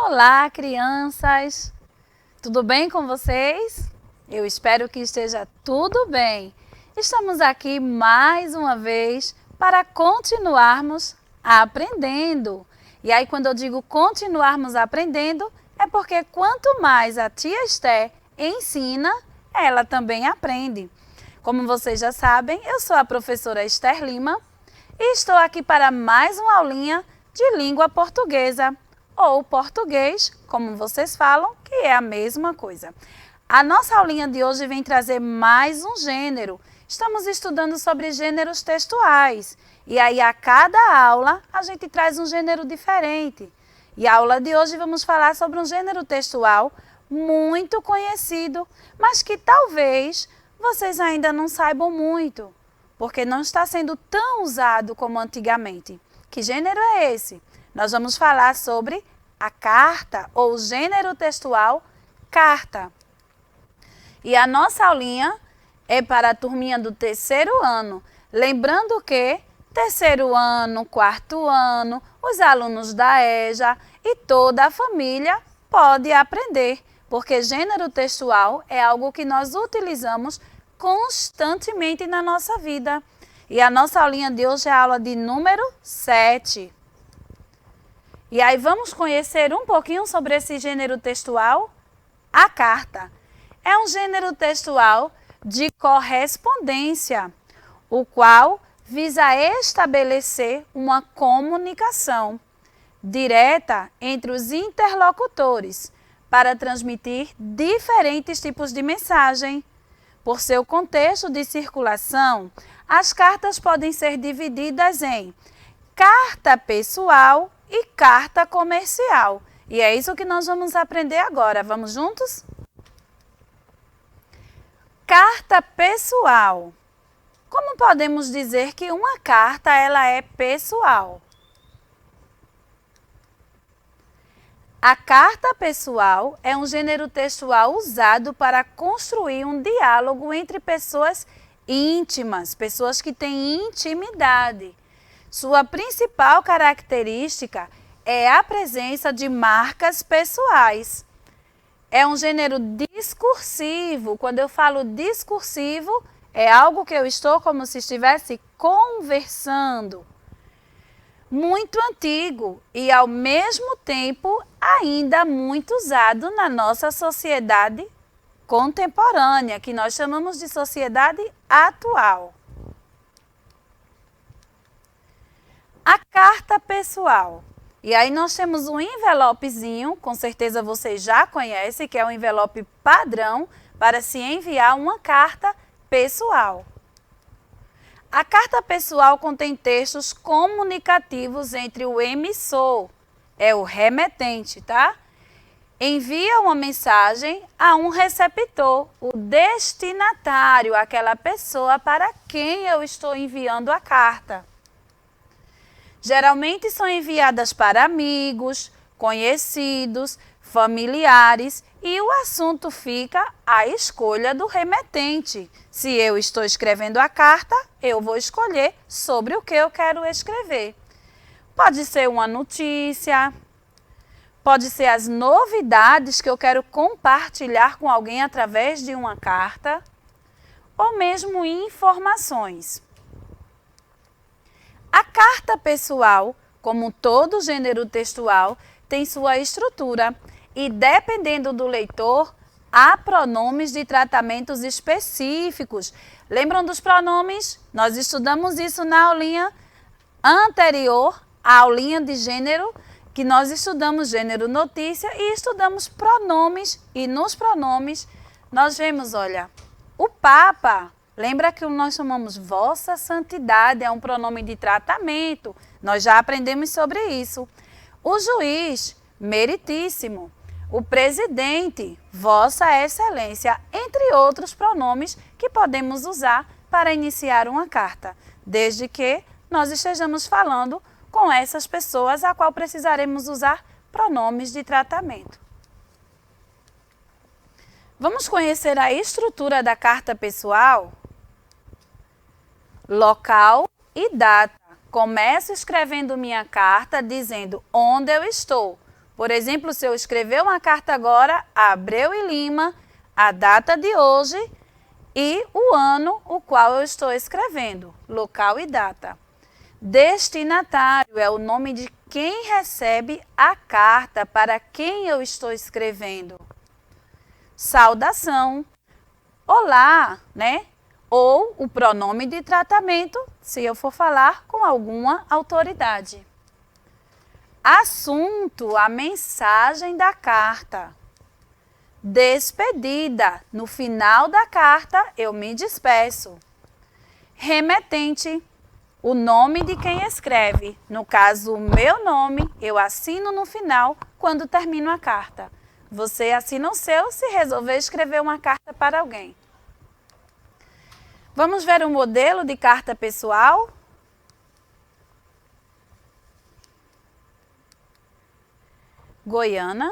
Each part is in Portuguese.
Olá, crianças! Tudo bem com vocês? Eu espero que esteja tudo bem. Estamos aqui mais uma vez para continuarmos aprendendo. E aí, quando eu digo continuarmos aprendendo, é porque quanto mais a tia Esté ensina, ela também aprende. Como vocês já sabem, eu sou a professora Esther Lima e estou aqui para mais uma aulinha de língua portuguesa, ou português, como vocês falam, que é a mesma coisa. A nossa aulinha de hoje vem trazer mais um gênero. Estamos estudando sobre gêneros textuais. E aí, a cada aula, a gente traz um gênero diferente. E a aula de hoje vamos falar sobre um gênero textual muito conhecido, mas que talvez vocês ainda não saibam muito, porque não está sendo tão usado como antigamente. Que gênero é esse? Nós vamos falar sobre a carta, ou gênero textual carta. E a nossa aulinha é para a turminha do terceiro ano. Lembrando que terceiro ano, quarto ano, os alunos da EJA e toda a família pode aprender, porque gênero textual é algo que nós utilizamos constantemente na nossa vida. E a nossa aulinha de hoje é a aula de número 7. E aí vamos conhecer um pouquinho sobre esse gênero textual? A carta é um gênero textual de correspondência, o qual visa estabelecer uma comunicação direta entre os interlocutores para transmitir diferentes tipos de mensagem. Por seu contexto de circulação, as cartas podem ser divididas em carta pessoal e carta comercial. E é isso que nós vamos aprender agora. Vamos juntos? Carta pessoal. Como podemos dizer que uma carta ela é pessoal? A carta pessoal é um gênero textual usado para construir um diálogo entre pessoas íntimas, pessoas que têm intimidade. Sua principal característica é a presença de marcas pessoais. É um gênero discursivo. Quando eu falo discursivo, é algo que eu estou como se estivesse conversando. Muito antigo e, ao mesmo tempo, ainda muito usado na nossa sociedade contemporânea, que nós chamamos de sociedade atual. A carta pessoal. E aí nós temos um envelopezinho, com certeza vocês já conhecem, que é um envelope padrão para se enviar uma carta pessoal. A carta pessoal contém textos comunicativos entre o emissor, é o remetente, tá? Envia uma mensagem a um receptor, o destinatário, aquela pessoa para quem eu estou enviando a carta. Geralmente são enviadas para amigos, conhecidos, familiares e o assunto fica à escolha do remetente. Se eu estou escrevendo a carta, eu vou escolher sobre o que eu quero escrever. Pode ser uma notícia, pode ser as novidades que eu quero compartilhar com alguém através de uma carta, ou mesmo informações. A carta pessoal, como todo gênero textual, tem sua estrutura e, dependendo do leitor, há pronomes de tratamentos específicos. Lembram dos pronomes? Nós estudamos isso na aulinha anterior, a aulinha de gênero, que nós estudamos gênero notícia e estudamos pronomes. E nos pronomes nós vemos, olha, o Papa. Lembra que nós chamamos Vossa Santidade, é um pronome de tratamento. Nós já aprendemos sobre isso. O juiz, meritíssimo. O presidente, Vossa Excelência, entre outros pronomes que podemos usar para iniciar uma carta, desde que nós estejamos falando com essas pessoas a qual precisaremos usar pronomes de tratamento. Vamos conhecer a estrutura da carta pessoal? Local e data. Começo escrevendo minha carta dizendo onde eu estou, Por exemplo, se eu escrever uma carta agora, Abreu e Lima, a data de hoje e o ano o qual eu estou escrevendo, local e data. Destinatário é o nome de quem recebe a carta para quem eu estou escrevendo. Saudação, olá, né? Ou o pronome de tratamento, se eu for falar com alguma autoridade. Assunto, a mensagem da carta. Despedida, no final da carta eu me despeço. Remetente, o nome de quem escreve. No caso, o meu nome, eu assino no final quando termino a carta. Você assina o seu se resolver escrever uma carta para alguém. Vamos ver um modelo de carta pessoal? Goiânia,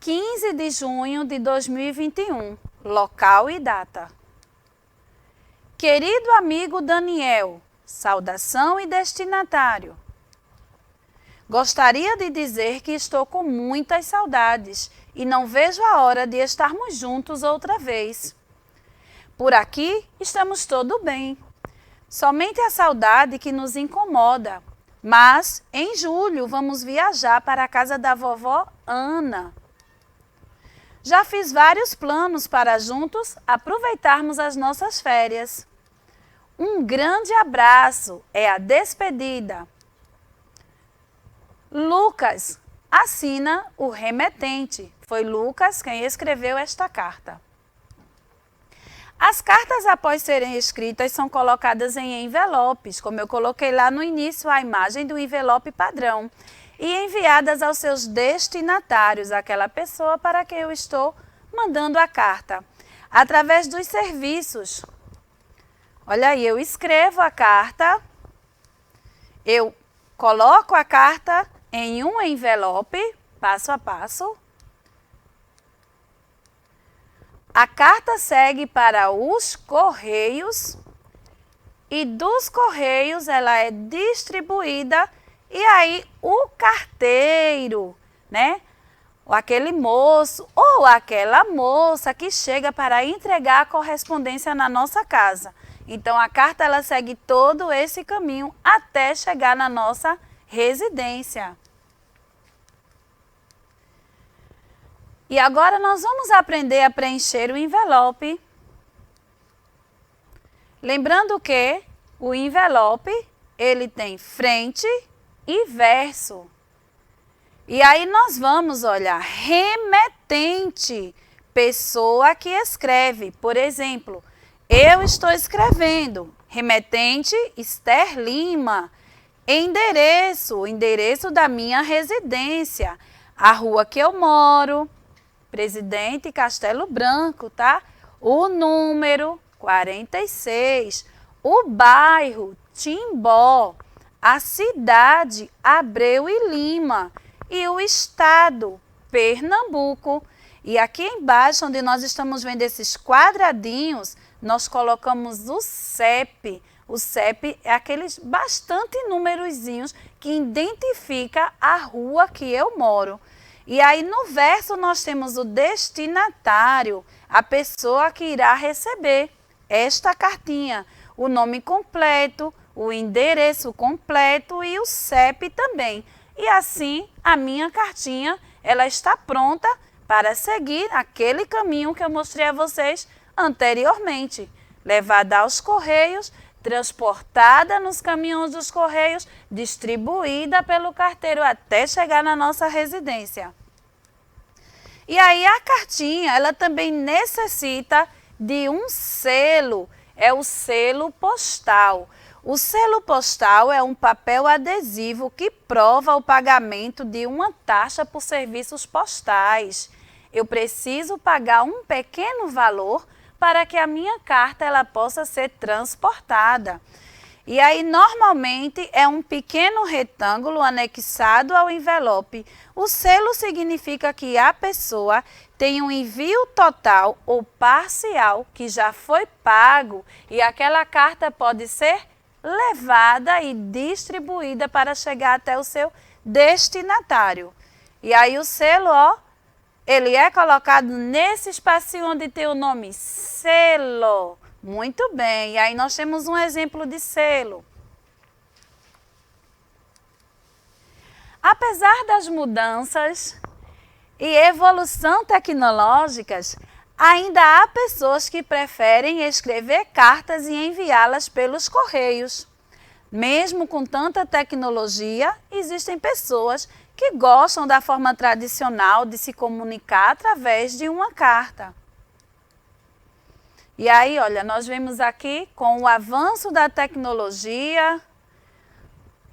15 de junho de 2021, local e data. Querido amigo Daniel, saudação e destinatário. Gostaria de dizer que estou com muitas saudades e não vejo a hora de estarmos juntos outra vez. Por aqui estamos todos bem. Somente a saudade que nos incomoda. Mas, em julho, vamos viajar para a casa da vovó Ana. Já fiz vários planos para juntos aproveitarmos as nossas férias. Um grande abraço, é a despedida. Lucas, assina o remetente. Foi Lucas quem escreveu esta carta. As cartas, após serem escritas, são colocadas em envelopes, como eu coloquei lá no início a imagem do envelope padrão, e enviadas aos seus destinatários, aquela pessoa para quem eu estou mandando a carta, através dos serviços. Olha aí, eu escrevo a carta, eu coloco a carta em um envelope, passo a passo. A carta segue para os Correios e dos Correios ela é distribuída e aí o carteiro, né? Aquele moço ou aquela moça que chega para entregar a correspondência na nossa casa. Então a carta ela segue todo esse caminho até chegar na nossa residência. E agora nós vamos aprender a preencher o envelope. Lembrando que o envelope, ele tem frente e verso. E aí nós vamos olhar remetente, pessoa que escreve. Por exemplo, eu estou escrevendo, remetente Esther Lima. Endereço, o endereço da minha residência, a rua que eu moro. Presidente Castelo Branco, tá? O número 46, o bairro Timbó, a cidade Abreu e Lima e o estado Pernambuco. E aqui embaixo, onde nós estamos vendo esses quadradinhos, nós colocamos o CEP. O CEP é aqueles bastante numerozinhos que identifica a rua que eu moro. E aí no verso nós temos o destinatário, a pessoa que irá receber esta cartinha, o nome completo, o endereço completo e o CEP também. E assim a minha cartinha ela está pronta para seguir aquele caminho que eu mostrei a vocês anteriormente. Levada aos Correios, transportada nos caminhões dos Correios, distribuída pelo carteiro até chegar na nossa residência. E aí a cartinha, ela também necessita de um selo, é o selo postal. O selo postal é um papel adesivo que prova o pagamento de uma taxa por serviços postais. Eu preciso pagar um pequeno valor para que a minha carta ela possa ser transportada. E aí, normalmente, é um pequeno retângulo anexado ao envelope. O selo significa que a pessoa tem um envio total ou parcial que já foi pago e aquela carta pode ser levada e distribuída para chegar até o seu destinatário. E aí o selo, ó, ele é colocado nesse espacinho onde tem o nome selo. Muito bem, e aí nós temos um exemplo de selo. Apesar das mudanças e evolução tecnológicas, ainda há pessoas que preferem escrever cartas e enviá-las pelos correios. Mesmo com tanta tecnologia, existem pessoas que gostam da forma tradicional de se comunicar através de uma carta. E aí, olha, nós vemos aqui com o avanço da tecnologia,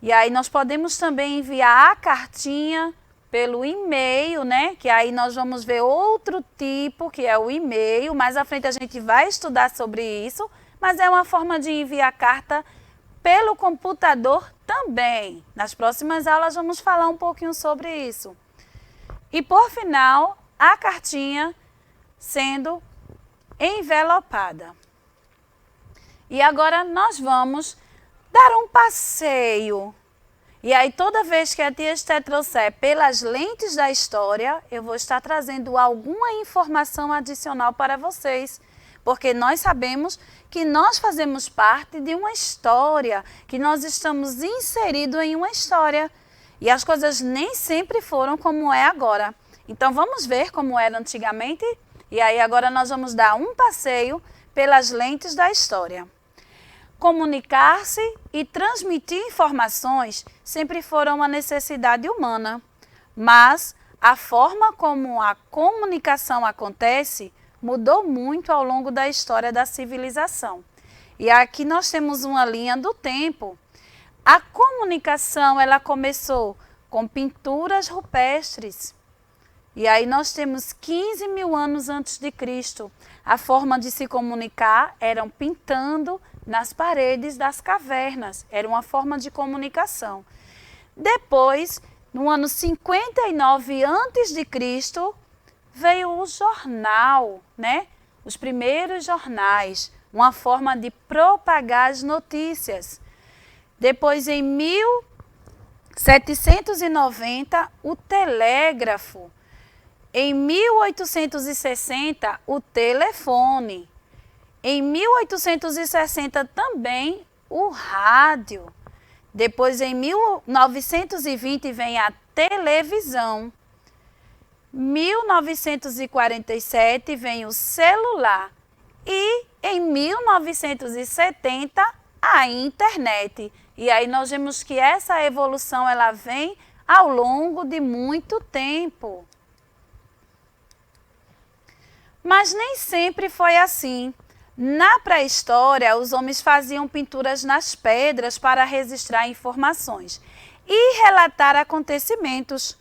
e aí nós podemos também enviar a cartinha pelo e-mail, né? Que aí nós vamos ver outro tipo, que é o e-mail. Mais à frente a gente vai estudar sobre isso, mas é uma forma de enviar carta pelo computador também. Nas próximas aulas vamos falar um pouquinho sobre isso. E por final, a cartinha sendo envelopada. E agora nós vamos dar um passeio. E aí toda vez que a tia Esté trouxer pelas lentes da história, eu vou estar trazendo alguma informação adicional para vocês. Porque nós sabemos que nós fazemos parte de uma história, que nós estamos inseridos em uma história. E as coisas nem sempre foram como é agora. Então vamos ver como era antigamente? E aí agora nós vamos dar um passeio pelas lentes da história. Comunicar-se e transmitir informações sempre foram uma necessidade humana, mas a forma como a comunicação acontece mudou muito ao longo da história da civilização. E aqui nós temos uma linha do tempo. A comunicação ela começou com pinturas rupestres. E aí nós temos 15 mil anos antes de Cristo. A forma de se comunicar eram pintando nas paredes das cavernas. Era uma forma de comunicação. Depois, no ano 59 antes de Cristo, veio o jornal, né? Os primeiros jornais, uma forma de propagar as notícias. Depois, em 1790, o telégrafo. Em 1860, o telefone. Em 1860 também o rádio. Depois, em 1920, vem a televisão. 1947 vem o celular. E em 1970, a internet. E aí nós vemos que essa evolução ela vem ao longo de muito tempo. Mas nem sempre foi assim. Na pré-história, os homens faziam pinturas nas pedras para registrar informações e relatar acontecimentos.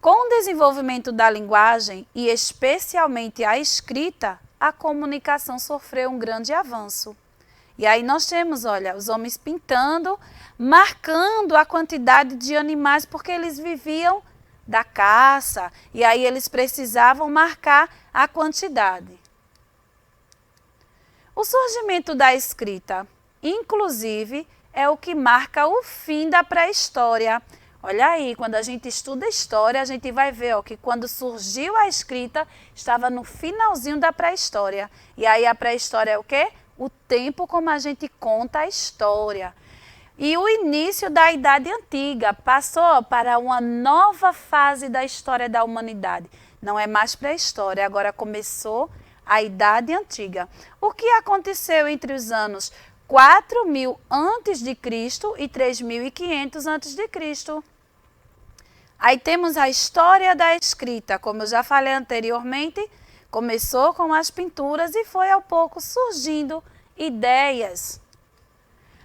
Com o desenvolvimento da linguagem e especialmente a escrita, a comunicação sofreu um grande avanço. E aí nós temos, olha, os homens pintando, marcando a quantidade de animais porque eles viviam da caça e aí eles precisavam marcar a quantidade. O surgimento da escrita, inclusive, é o que marca o fim da pré-história. Olha aí, quando a gente estuda história, a gente vai ver ó, que quando surgiu a escrita, estava no finalzinho da pré-história. E aí a pré-história é o quê? O tempo como a gente conta a história. E o início da Idade Antiga passou para uma nova fase da história da humanidade. Não é mais pré-história, agora começou a Idade Antiga. O que aconteceu entre os anos 4.000 a.C. e 3.500 a.C.? Aí temos a história da escrita, como eu já falei anteriormente, começou com as pinturas e foi ao pouco surgindo ideias.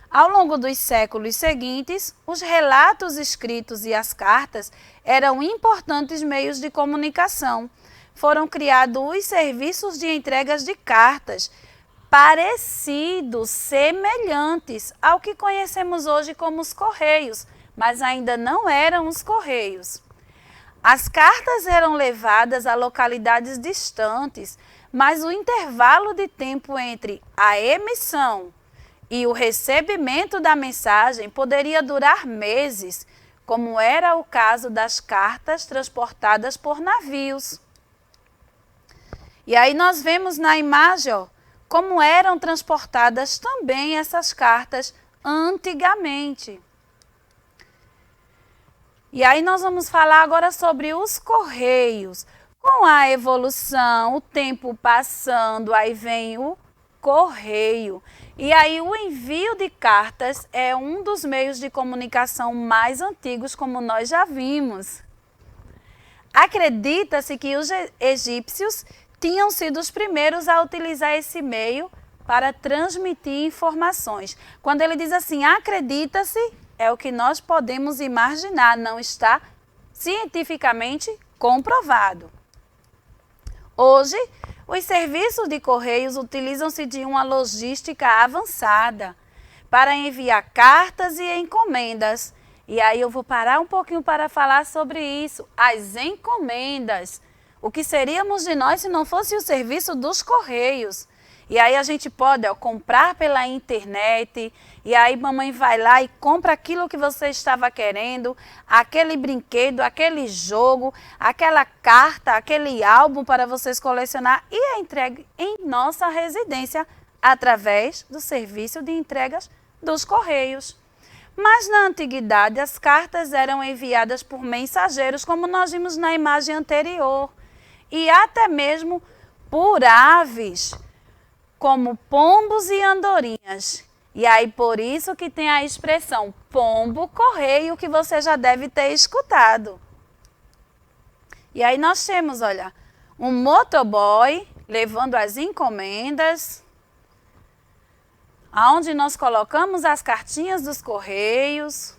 Ao longo dos séculos seguintes, os relatos escritos e as cartas eram importantes meios de comunicação. Foram criados os serviços de entregas de cartas, parecidos, semelhantes ao que conhecemos hoje como os Correios, mas ainda não eram os Correios. As cartas eram levadas a localidades distantes, mas o intervalo de tempo entre a emissão e o recebimento da mensagem poderia durar meses. como era o caso das cartas transportadas por navios. E aí nós vemos na imagem, ó, como eram transportadas também essas cartas antigamente. E aí nós vamos falar agora sobre os correios. Com a evolução, o tempo passando, aí vem o correio. E aí o envio de cartas é um dos meios de comunicação mais antigos, como nós já vimos. Acredita-se que os egípcios tinham sido os primeiros a utilizar esse meio para transmitir informações. Quando ele diz assim, acredita-se, é o que nós podemos imaginar, não está cientificamente comprovado. Hoje, os serviços de correios utilizam-se de uma logística avançada para enviar cartas e encomendas. E aí eu vou parar um pouquinho para falar sobre isso, as encomendas. O que seríamos de nós se não fosse o serviço dos correios? E aí a gente pode comprar pela internet, e aí mamãe vai lá e compra aquilo que você estava querendo, aquele brinquedo, aquele jogo, aquela carta, aquele álbum para vocês colecionar e é entregue em nossa residência através do serviço de entregas dos correios. Mas na antiguidade as cartas eram enviadas por mensageiros, como nós vimos na imagem anterior, e até mesmo por aves, como pombos e andorinhas. E aí por isso que tem a expressão pombo-correio, que você já deve ter escutado. E aí nós temos, olha, um motoboy levando as encomendas, aonde nós colocamos as cartinhas dos correios,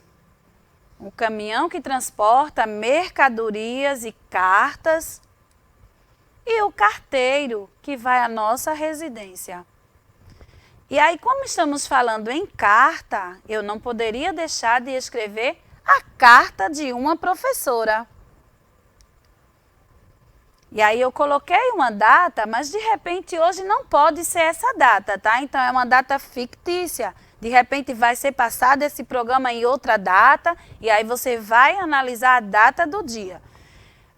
um caminhão que transporta mercadorias e cartas, e o carteiro, que vai à nossa residência. E aí, como estamos falando em carta, eu não poderia deixar de escrever a carta de uma professora. E aí eu coloquei uma data, mas de repente hoje não pode ser essa data, tá? Então é uma data fictícia. De repente vai ser passado esse programa em outra data, e aí você vai analisar a data do dia.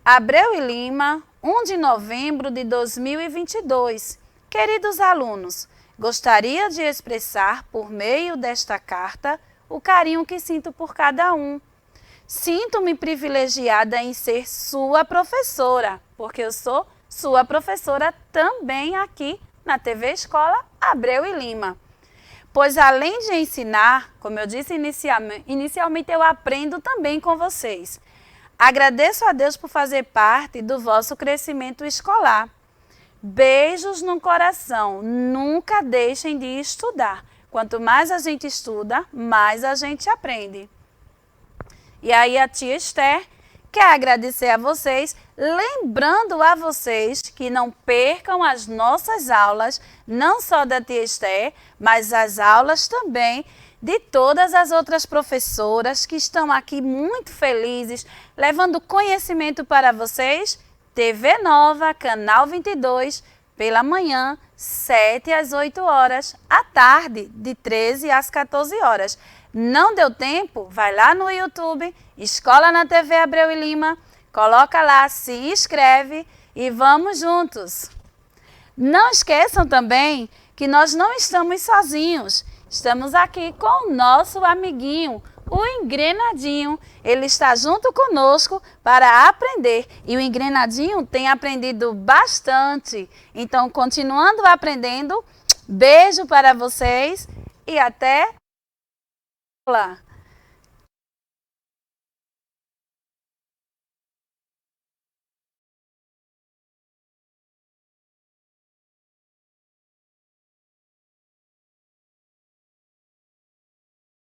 Abreu e Lima, 1 de novembro de 2022. Queridos alunos, gostaria de expressar por meio desta carta o carinho que sinto por cada um. Sinto-me privilegiada em ser sua professora, porque eu sou sua professora também aqui na TV Escola Abreu e Lima. Pois além de ensinar, como eu disse inicialmente eu aprendo também com vocês. Agradeço a Deus por fazer parte do vosso crescimento escolar. Beijos no coração, nunca deixem de estudar. Quanto mais a gente estuda, mais a gente aprende. E aí a tia Esther quer agradecer a vocês, lembrando a vocês que não percam as nossas aulas, não só da tia Esther, mas as aulas também de todas as outras professoras que estão aqui muito felizes, levando conhecimento para vocês. TV Nova, Canal 22, pela manhã, 7 às 8 horas, à tarde, de 13 às 14 horas. Não deu tempo? Vai lá no YouTube, Escola na TV Abreu e Lima, coloca lá, se inscreve e vamos juntos. Não esqueçam também que nós não estamos sozinhos. Estamos aqui com o nosso amiguinho, o Engrenadinho. Ele está junto conosco para aprender. E o Engrenadinho tem aprendido bastante. Então, continuando aprendendo, beijo para vocês e até lá.